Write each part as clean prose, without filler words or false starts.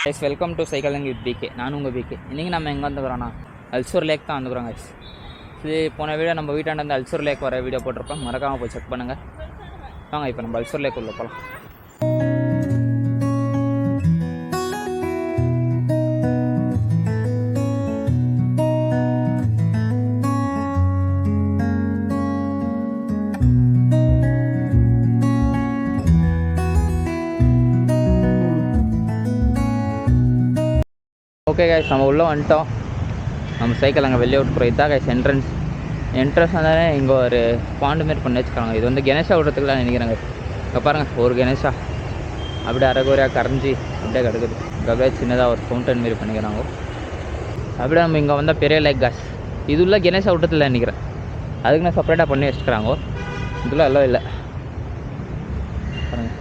Guys welcome to cycling with PK. நான் உங்கள் PK. இன்றைக்கி நம்ம எங்கே வந்துக்கிறோன்னா அல்சூர் லேக் தான் வந்துக்கிறோம் கைஸ். இது போன வீடியோ நம்ம வீட்டாண்ட அந்த அல்சூர் லேக் வர வீடியோ போட்டிருப்போம், மறக்காமல் போய் செக் பண்ணுங்கள். வாங்க இப்போ நம்ம அல்சூர் லேக் உள்ள போகலாம். ஓகே கைஸ், நம்ம உள்ளே வந்துட்டோம். நம்ம சைக்கிள் அங்கே வெளியே விட்டு போகிறோம். இதுதான் கைஸ் என்ட்ரன்ஸ் வந்தாலே இங்கே ஒரு பாண்டு மாரி பண்ணி வச்சுக்காங்க. இது வந்து கணேஷா விடுறதுக்குலாம் நினைக்கிறாங்க. இங்கே பாருங்கள், ஒரு கணேஷா அப்படியே அரைகுறையாக கரைஞ்சி அப்படியே கிடக்குது. இங்கே அப்படியே சின்னதாக ஒரு ஃபவுண்டன் மாரி பண்ணிக்கிறாங்க. அப்படியே நம்ம இங்கே வந்தால் பெரிய லேக் காஸ். இது உள்ள கணேஷா விட்டத்தில் நினைக்கிறேன், அதுக்கு நான் செப்பரேட்டாக பண்ணி வச்சுக்கிறாங்க. இதில் எல்லாம் இல்லை பாருங்கள்.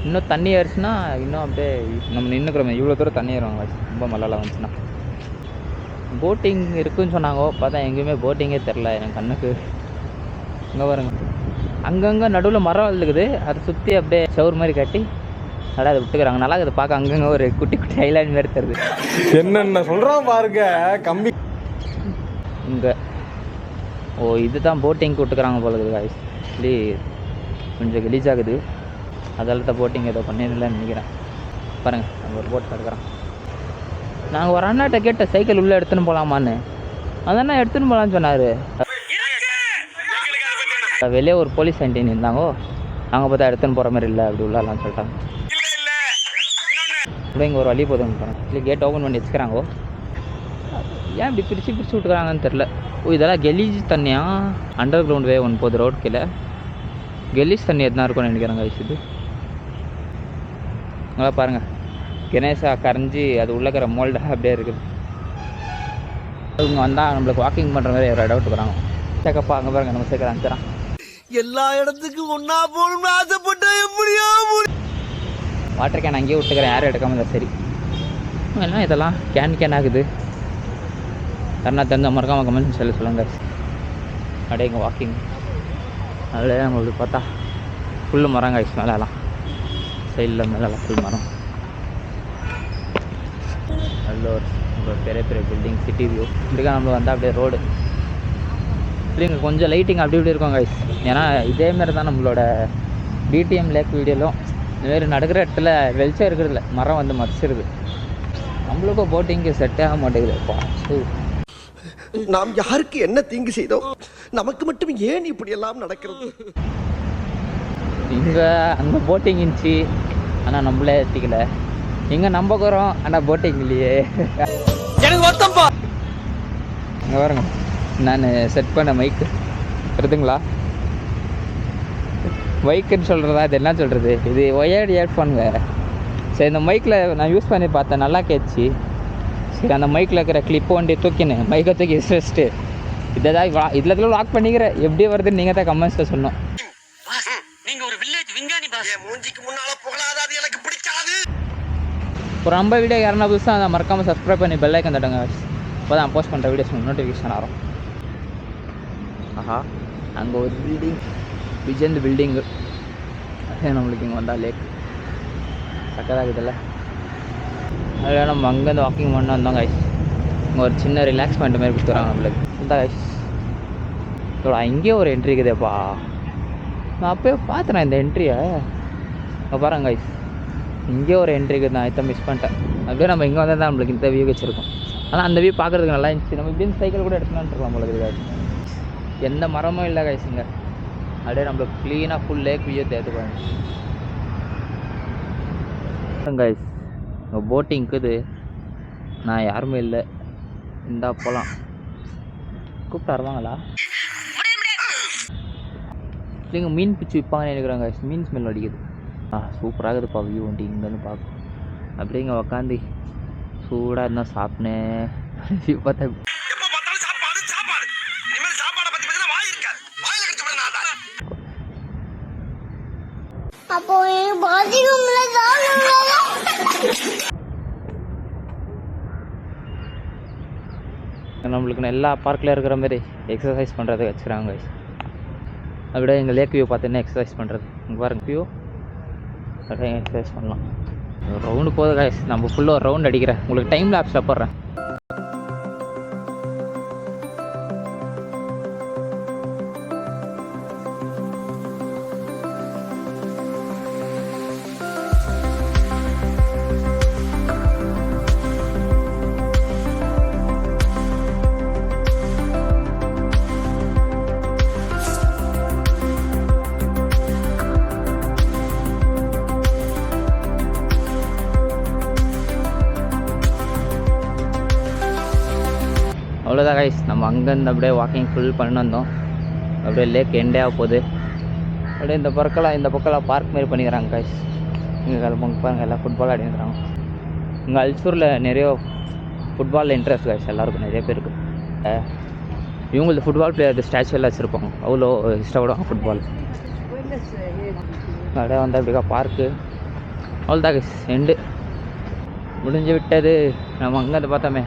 இன்னும் தண்ணி ஏறிச்சுன்னா இன்னும் அப்படியே நம்ம நின்றுக்கிறோமே, இவ்வளோ தூரம் தண்ணி ஏறுவாங்க ரொம்ப மழைலாம் வந்துச்சுன்னா. போட்டிங் இருக்குதுன்னு சொன்னாங்க, பார்த்தா எங்கேயுமே போட்டிங்கே தெரில எனக்கு கண்ணுக்கு. இங்கே பாருங்க, அங்கங்கே நடுவில் மரம் வளர்ந்துக்குது, அதை சுற்றி அப்படியே சவுர் மாதிரி கட்டி நல்லா அதை விட்டுக்கிறாங்க. நல்லா இருக்குது பார்க்க. அங்கங்கே ஒரு குட்டி குட்டி ஐலாண்ட் மாதிரி தருது. என்னென்ன சொல்கிறான் பாருங்க கம்பி. இங்கே இது தான் போட்டிங்க்கு விட்டுக்கிறாங்க போல இருக்குது காய்ஸ். இப்படி கொஞ்சம் கலீஜ் ஆகுது, அதில் தான் போட்டிங் ஏதோ பண்ணிடலன்னு நினைக்கிறேன். பாருங்கள், நம்ம ஒரு போட் எடுக்கிறோம். நாங்கள் ஒரு அண்ணாட்ட கேட்ட சைக்கிள் உள்ளே எடுத்துன்னு போகலாமான்னு. அதென்னா எடுத்துன்னு போகலான்னு சொன்னார். வெளியே ஒரு போலீஸ் ஆண்டின்னு இருந்தாங்கோ, நாங்கள் பார்த்தா எடுத்துன்னு போகிற மாதிரி இல்லை அப்படி உள்ளலாம் சொல்லிட்டாங்க. இப்போ இங்கே ஒரு வழி போதுன்னு போகிறோம். இல்லை கேட் ஓப்பன் பண்ணி வச்சுக்கிறாங்கோ. ஏன் இப்படி பிரித்து விட்டுக்கிறாங்கன்னு தெரில. இதெல்லாம் கெலீஜ் தண்ணியா? அண்டர் கிரவுண்ட் வே ஒன்று போகுது ரோட் கீழே. கெலீஜ் தண்ணி எதுனா இருக்கும்னு நினைக்கிறாங்க வயசுது. நல்லா பாருங்கள், கணேஷா கரைஞ்சி அது உள்ளக்கிற மோல்டாக அப்படியே இருக்குது. இங்கே வந்தால் நம்மளுக்கு வாக்கிங் பண்ணுற மாதிரி ஒரு டவுட் வராங்க. சேக்கப்பா அங்கே பாருங்கள், நம்ம சேர்க்குற அனுப்பிச்சான். எல்லா இடத்துக்கும் ஒன்றா போகணும்னு ஆசைப்பட்டா எப்படியோ. வாட்டர் கேன் அங்கேயே விட்டுக்கிறேன், யாரும் எடுக்காமல் இருந்தால் சரி. எல்லாம் இதெல்லாம் கேன் ஆகுது. யாருன்னா தெரிஞ்ச மறக்காமல் கமெண்ட் சொல்லுங்க. அப்படியே இங்கே வாக்கிங் அதில் நம்மளுக்கு பார்த்தா ஃபுல்லு மரம் காய்ச்சி மேலெல்லாம் சைடில் மேலெல்லாம் ஃபுல் மரம். நல்ல ஒரு பெரிய பெரிய பில்டிங், சிட்டி வியூ. இப்படிக்கா நம்மளுக்கு வந்தால் அப்படியே ரோடு இப்படிங்க கொஞ்சம் லைட்டிங் அப்படி இப்படி இருக்கும் காய்ஸ். ஏன்னா இதேமாரி தான் நம்மளோட டிடிஎம் லேக் வீடியோலும் இதுமாரி நடக்கிற இடத்துல வெளிச்சம் இருக்கிறதில்ல, மரம் வந்து மறைச்சிருது. நம்மளுக்கும் போட்டிங்கு செட்டே ஆக மாட்டேங்குதுப்பா. நாம் யாருக்கு என்ன தீங்கு செய்தோம்? நமக்கு மட்டும் ஏன் இப்படி எல்லாம் நடக்கிறது? இங்கே அங்கே போட்டிங் இருந்துச்சு, ஆனால் நம்மளே ஏற்றிக்கல. இங்கே நம்பக்கிறோம், ஆனால் போட்டிங் இல்லையே. எனக்கு வருத்தம்பா. இங்கே பாருங்க, நான் செட் பண்ண மைக்கு வருதுங்களா? மைக்குன்னு சொல்கிறதா, இது என்ன சொல்கிறது? இது ஒயர்டு இயர்ஃபோனுங்க. சரி, இந்த மைக்கில் நான் யூஸ் பண்ணி பார்த்தேன், நல்லா கேட்சி. சரி, அந்த மைக்கில் இருக்கிற கிளிப்பு வண்டி தூக்கின்னு மைக்கை தூக்கி வச்சுட்டு இதை தான் இதில் லாக் பண்ணிக்கிறேன். எப்படி வருதுன்னு நீங்கள் தான் கமெண்ட்ஸில் சொன்னோம். ஒரு நம்ம வீடியோ யாருன்னா புதுசாக அதை மறக்காமல் சப்ஸ்கிரைப் பண்ணி பெல் ஐக்கன் தட்டுங்க. இப்போ தான் போஸ்ட் பண்ணுற வீடியோஸ் நோட்டிஃபிகேஷன் வரும். ஆஹா, அங்கே ஒரு பில்டிங், விஜயந்த் பில்டிங்கு. அதே நம்மளுக்கு இங்கே வந்தால் லேக் சக்கதாக இருக்குதுல்ல. அதில் நம்ம அங்கேருந்து வாக்கிங் பண்ண வந்தோம் கைஸ். இங்கே ஒரு சின்ன ரிலாக்ஸ் பாயிண்ட் மாதிரி கொடுத்துறாங்க நம்மளுக்கு. இந்த கைஸ் இங்கேயே ஒரு என்ட்ரி இருக்குதேப்பா. நான் அப்போயே பார்த்துறேன் இந்த என்ட்ரியை. இப்போ பாருங்க கைஸ், இங்கே ஒரு என்ட்ரி இருக்குது. நான் இதை மிஸ் பண்ணிட்டேன். அப்படியே நம்ம இங்கே வந்தால் தான் நம்மளுக்கு இந்த வியூ வச்சுருக்கோம். ஆனால் அந்த வியூ பார்க்குறதுக்கு நல்லா இருந்துச்சு. நம்ம இப்படின்னு சைக்கிள் கூட எடுத்துலான்னு இருக்கலாம் நம்மளுக்கு கைஸ். எந்த மரமும் இல்லை கைஸ் இங்கே. அப்படியே நம்மளுக்கு க்ளீனாக ஃபுல் லேக் வியூ தேர்த்து பாருங்க கைஸ். இங்கே போட்டிங் இருக்குது, நான் யாருமே இல்லை. இந்தா போகலாம். கூப்பிட்டு வருவாங்களா? இல்லைங்க, மீன் பிடிச்சி விற்பாங்கன்னு நினைக்கிறாங்க கைஸ். மீன் ஸ்மெல் அடிக்குது. சூப்பராக இருக்குதுப்பா வியூ வண்டி இங்கேருந்து பார்க்கும். அப்படியே இங்கே உக்காந்து சூடாக இருந்தால் சாப்பிட்னேன். வியூ பார்த்தா நம்மளுக்கு எல்லா பார்க்கில் இருக்கிற மாதிரி எக்ஸசைஸ் பண்ணுறதுக்கு வச்சுக்கிறாங்க. அப்படியே எங்கள் லேக் வியூ பார்த்தீங்கன்னா எக்ஸசைஸ் பண்ணுறது. இங்கே பாருங்க வியூ, அப்படியே எக்ஸசைஸ் பண்ணலாம். ரவுண்டு போகுது கைஸ். நம்ம ஃபுல்லாக ஒரு ரவுண்ட் அடிக்கிறேன், உங்களுக்கு டைம் லேப்ஸில் போடுறேன். அவ்வளோதான் கைஸ், நம்ம அங்கேருந்து அப்படியே வாக்கிங் ஃபுல் பண்ணி வந்தோம். அப்படியே லேக் எண்டே ஆக போகுது. அப்படியே இந்த பக்கம்லாம் பார்க் மாரி பண்ணிக்கிறாங்க கைஸ். இங்கே கிளம்புங்க பாருங்கள், எல்லாம் ஃபுட்பால் ஆடிக்கிறாங்க. இங்கே அல்சூரில் நிறைய ஃபுட்பாலில் இன்ட்ரெஸ்ட் கைஸ் எல்லாருக்கும், நிறைய பேருக்கு. இவங்களுக்கு ஃபுட்பால் பிளேயர் ஸ்டாச்சு எல்லாம் வச்சுருப்பாங்க, அவ்வளோ இஷ்டப்படுவாங்க ஃபுட்பால். அப்படியே வந்து அப்படிக்கா பார்க்கு. அவ்வளோதான் கைஸ், எண்டு முடிஞ்சு விட்டது. நம்ம அங்கேருந்து பார்த்தோமே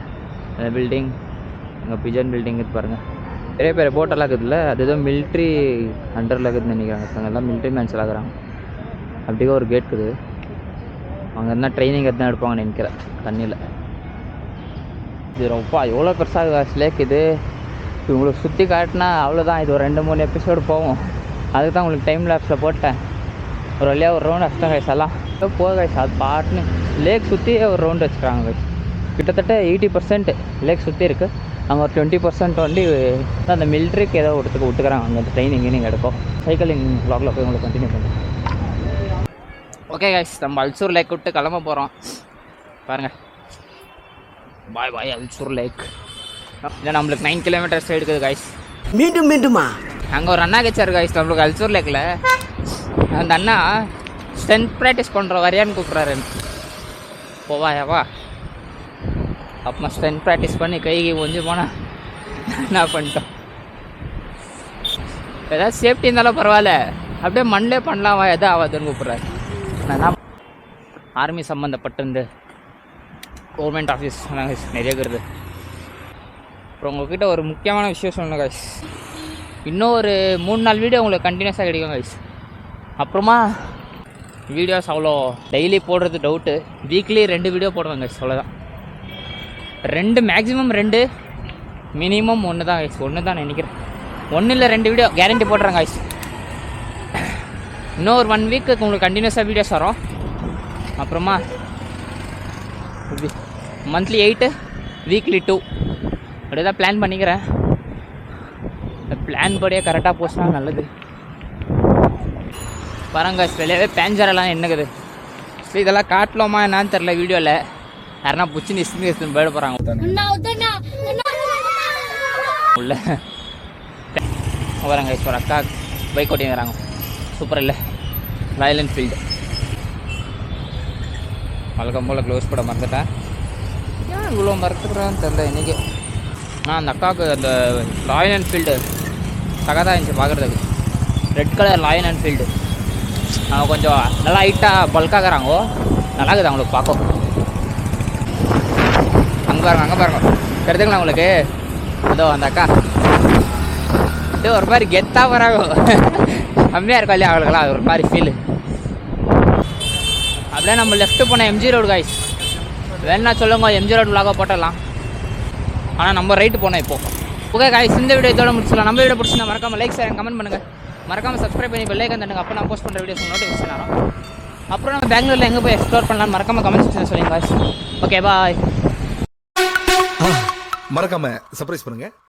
அந்த பில்டிங், அங்கே பிஜன் பில்டிங் இது பாருங்கள். நிறைய பேர் போட்டெல்லாம் இருக்குதுல்ல, அது ஏதோ மிலிட்ரி அண்டரில் இருக்குதுன்னு நினைக்கிறாங்க. அங்கே எல்லாம் மிலிட்ரி மேன்ஸ் ஆகிறாங்க. அப்படியே ஒரு கேட் இருக்குது, அங்கே இருந்தால் ட்ரைனிங் எதுனா எடுப்பாங்கன்னு நினைக்கிறேன் தண்ணியில். இது ரொம்ப எவ்வளோ பெருசாக லேக் இது. உங்களுக்கு சுற்றி காட்டினா அவ்வளோதான், இது ஒரு 2-3 எபிசோடு போகும். அதுக்கு தான் உங்களுக்கு டைம் லேப்ஸில் போட்டேன். ஒரு வழியாக ஒரு ரவுண்டு வச்சிட்டேன் கைஸ். எல்லாம் போக கைஸ், அது பாட்டுன்னு லேக் சுற்றி ஒரு ரவுண்டு வச்சுக்கிறாங்க கைஸ். கிட்டத்தட்ட 80% லேக் சுற்றி இருக்குது. அங்கே ஒரு 20% வந்து அந்த மிலிட்ரிக்கு ஏதோ விட்டுக்கிறாங்க. அங்கே ட்ரைனிங் நீங்கள் எடுக்கும். சைக்கிளிங் வ்ளாகில் போய் உங்களுக்கு கண்டினியூ பண்ணுறேன். ஓகே கைஸ், நம்ம அல்சூர் லேக் விட்டு கிளம்ப போகிறோம். பாருங்கள், பாய் பாய் அல்சூர் லேக். இல்லை நம்மளுக்கு 9 கிலோமீட்டர்ஸ் எடுக்குது கைஸ். மீண்டுமா அங்கே ஒரு அண்ணா கச்சார் கைஸ் நம்மளுக்கு அல்சூர் லேக்கில். அந்த அண்ணா ஸ்ட்ரென்த் ப்ராக்டிஸ் பண்ணுற வரையான்னு கூப்பிட்றாரு. போவாயாவா அப்போ ஸ்ட்ரென்த் ப்ராக்டிஸ் பண்ணி கைக்கு கொஞ்சம் போனால் என்ன பண்ணிட்டோம். ஏதாவது சேஃப்டி இருந்தாலும் பரவாயில்ல, அப்படியே மண்ணிலே பண்ணலாமா, எதாவது ஆகாதுன்னு கூப்பிட்றாரு. நான் ஆர்மி சம்மந்தப்பட்டிருந்து கவர்மெண்ட் ஆஃபீஸ் நிறைய இருக்குது. அப்புறம் உங்கள்கிட்ட ஒரு முக்கியமான விஷயம் சொல்லணும் கைஸ். இன்னும் ஒரு 3-4 வீடியோ உங்களுக்கு கண்டினியூஸாக கிடைக்கும் கைஸ். அப்புறமா வீடியோஸ் அவ்வளோ டெய்லி போடுறது டவுட்டு. வீக்லி 2 வீடியோ போடுவாங்க கைஸ், அவ்வளோதான். 2 மேக்ஸிமம் 2, மினிமம் 1 தான் கைஸ். 1 தான் நினைக்கிறேன். 1 இல்லை 2 வீடியோ கேரண்டி போடுறாங்க கைஸ். இன்னும் ஒரு 1 வீக்கு உங்களுக்கு கண்டினியூஸாக வீடியோஸ் வரும். அப்புறமா மந்த்லி 8, வீக்லி 2 அப்படியே தான் பிளான் பண்ணிக்கிறேன். இந்த பிளான் படியே கரெக்டாக போச்சுன்னா நல்லது. பாருங்க வெளியவே பேஞ்சரெல்லாம் என்னக்குது. ஸோ இதெல்லாம் காட்டலாமா என்னான்னு தெரில வீடியோவில். யாருன்னா புச்சு நிஸ்து போயிட போகிறாங்க உள்ள. வராங்க இப்போ அக்கா பைக் ஓட்டிங்கிறாங்க. சூப்பர் இல்லை, ராயல் என்ஃபீல்டு. வழக்கம் போல் க்ளோஸ் போட மறந்துட்டேன். ஏன் இவ்வளோ மறந்துக்கிறான்னு தெரில இன்றைக்கி. நான் அந்த அக்காவுக்கு அந்த ராயல் என்ஃபீல்டு சகதாக இருந்துச்சு பார்க்குறதுக்கு. Red colour Royal Enfield. அவங்க கொஞ்சம் நல்லா ஹைட்டாக பல்காகிறாங்கோ, நல்லா இருக்குது அவங்களுக்கு பார்க்கும். அங்கே பாருங்க தெரிஞ்சுங்களா உங்களுக்கு. அதோ அந்த அக்கா அப்படியே ஒரு மாதிரி கெத்தாக வராங்க. கம்மியாக இருக்கும் இல்லையா அவங்களுக்குலாம், அது ஒரு மாதிரி ஃபீலு. அப்படியே நம்ம லெஃப்ட்டு போன எம்ஜி ரோடு கைஸ். வேணா சொல்லுங்க, எம்ஜி ரோடு விலாக போட்டலாம். ஆனால் நம்ம ரைட்டு போனோம் இப்போது. ஓகே கைஸ், இந்த வீடியோ இதோட முடிச்சிடலாம். நம்ம வீடியோ பிடிச்சிருந்தா மறக்காமல் லைக் ஷேர் கமெண்ட் பண்ணுங்கள். மறக்காமல் சப்ஸ்கிரைப் பண்ணி பெல் ஐக்கான் தட்டுங்க. அப்போ நான் போஸ்ட் பண்ணுற வீடியோஸ் நோட்டிஃபிகேஷன் வரும். அப்புறம் நம்ம பெங்களூரில் எங்கே போய் எக்ஸ்ப்ளோர் பண்ணலாம்னு மறக்காமல் கமெண்ட் செக்ஷன் சொல்லுங்கள் கைஸ். Okay bye. மறக்காம சர்ப்ரைஸ் பண்ணுங்க.